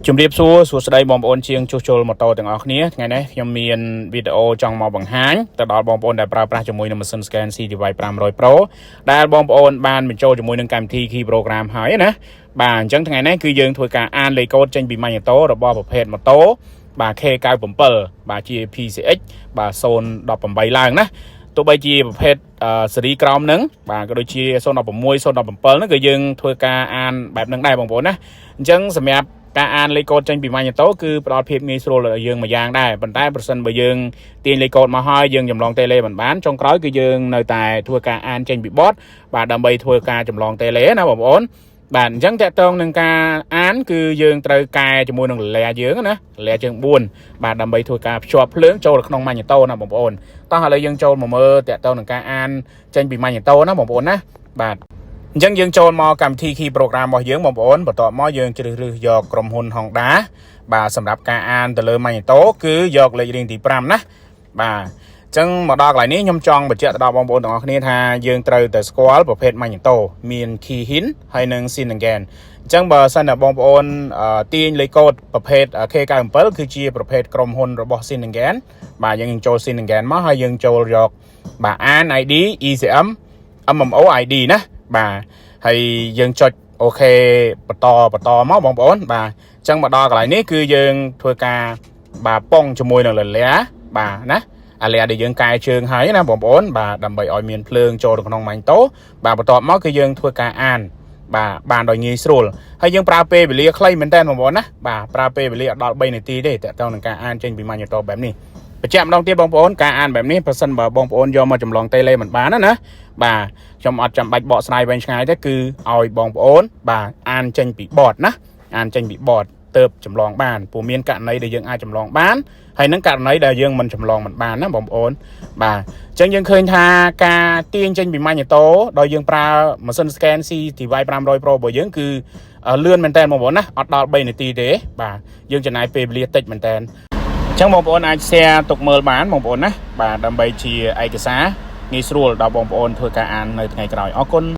ជំរាបសួរសួស្តីបងប្អូនជាងជួសជុលម៉ូតូទាំងអស់គ្នាថ្ងៃនេះខ្ញុំមានវីដេអូចង់មកបង្ហាញទៅដល់បងប្អូនដែលប្រើប្រាស់ជាមួយនឹងម៉ាស៊ីន Scan CTY 500 Pro ដែលបងប្អូនបានបញ្ចូលជាមួយនឹងកម្មវិធី Key Program ហើយណាបាទអញ្ចឹងថ្ងៃនេះគឺយើងធ្វើការអានលេខកូដចេញពីម៉ាញ៉ូតូរបស់ប្រភេទម៉ូតូបាទ K97 បាទជា PCX បាទ018ឡើងណាទោះបីជាប្រភេទស៊េរីក្រោមហ្នឹងបាទក៏ដូចជា016 017ហ្នឹងគឺយើងធ្វើការអានបែបហ្នឹងដែរបងប្អូនណាអញ្ចឹងសម្រាប់ការអានលេខកូដចេញពីម៉ាញ៉ូតូគឺផ្ដល់ភាពងាយស្រួលដល់យើងមួយយ៉ាងដែរប៉ុន្តែប្រសិនបើយើងទាញលេខកូដមកហើយយើងចម្លងតេឡេមិនបានចុងក្រោយគឺយើងនៅតែធ្វើការអានចេញពីបតបាទដើម្បីធ្វើការចម្លងតេឡេណាបងប្អូនបាទអញ្ចឹងតកតងនឹងការអានគឺយើងត្រូវកែជាមួយនឹងលាយើងណាលាជើង4បាទដើម្បីធ្វើការភ្ជាប់ភ្លើងចូលក្នុងម៉ាញ៉ូតូណាបងប្អូនតោះឥឡូវយើងចូលមកមើលតកតងនឹងការអានចេញពីម៉ាញ៉ូតូណាបងប្អូនណាបាទអញ្ចឹងយើងចូលមកកម្មវិធី Key Program របស់យើងបងប្អូនបន្ទាប់មកយើងជ្រើសរើសយកក្រុមហ៊ុន Honda បាទសម្រាប់ការអានទៅលើម៉ាញ៉ូតូគឺយកលេខរៀងទី5ណាបាទអញ្ចឹងមកដល់កន្លែងនេះខ្ញុំចង់បញ្ជាក់ទៅដល់បងប្អូនទាំងអស់គ្នាថាយើងត្រូវតែស្គាល់ប្រភេទម៉ាញ៉ូតូមាន Key Hint ហើយនិង Syningen អញ្ចឹងបើសិនតែបងប្អូនទាញលេខកូដប្រភេទ K97 គឺជាប្រភេទក្រុមហ៊ុនរបស់ Syningen បាទយើងចូល Syningen មកហើយយើងចូលយកបាទ AN ID ECM MMO ID ណាបាទហើយយើងចុចអូខេបន្តមកបងប្អូនបាទអញ្ចឹងមកដល់កន្លែងនេះគឺយើងធ្វើការបាទប៉ងជាមួយនឹងលាបាទណាអាលាដែលយើងកែជើងហើយណាបងប្អូនបាទដើម្បីឲ្យមានភ្លើងចូលក្នុងម៉ាញ់តូបាទបន្ទាប់មកគឺយើងធ្វើការអានបាទបានដោយងាយស្រួលហើយយើងប្រើពេលវេលាខ្លីមែនតើបងប្អូនណាបាទប្រើពេលវេលាអត់ដល់3នាទីទេតើតើនឹងការអានចេញពីម៉ាញ់តូបែបនេះបញ្ជាក់ម្ដងទៀតបងប្អូនការអានបែបនេះប្រសិនបើបងប្អូនយកមកចម្លងតេឡេមិនបានណាបាទខ្ញុំអត់ចាំបាច់បកស្រាយវែងឆ្ងាយទេគឺឲ្យបងប្អូនបាទអានចេញពីបតណាអានចេញពីបតទៅចម្លងបានព្រោះមានករណីដែលយើងអាចចម្លងបានហើយនឹងករណីដែលយើងមិនចម្លងមិនបានណាបងប្អូនបាទអញ្ចឹងយើងឃើញថាការទាញចេញពីម៉ាញ៉ូតូដោយយើងប្រើម៉ាស៊ីន Scan CTY 500 Pro របស់យើងគឺលឿនមែនតើបងប្អូនណាអត់ដល់3នាទីទេបាទយើងចំណាយពេលវេលាតិចមែនតើអញ្ចឹងបងប្អូនអាច share ទុកមើលបានបងប្អូនណាបាទដើម្បីជាឯកសារងាយស្រួលដល់បងប្អូនធ្វើការអាននៅថ្ងៃក្រោយអរគុណ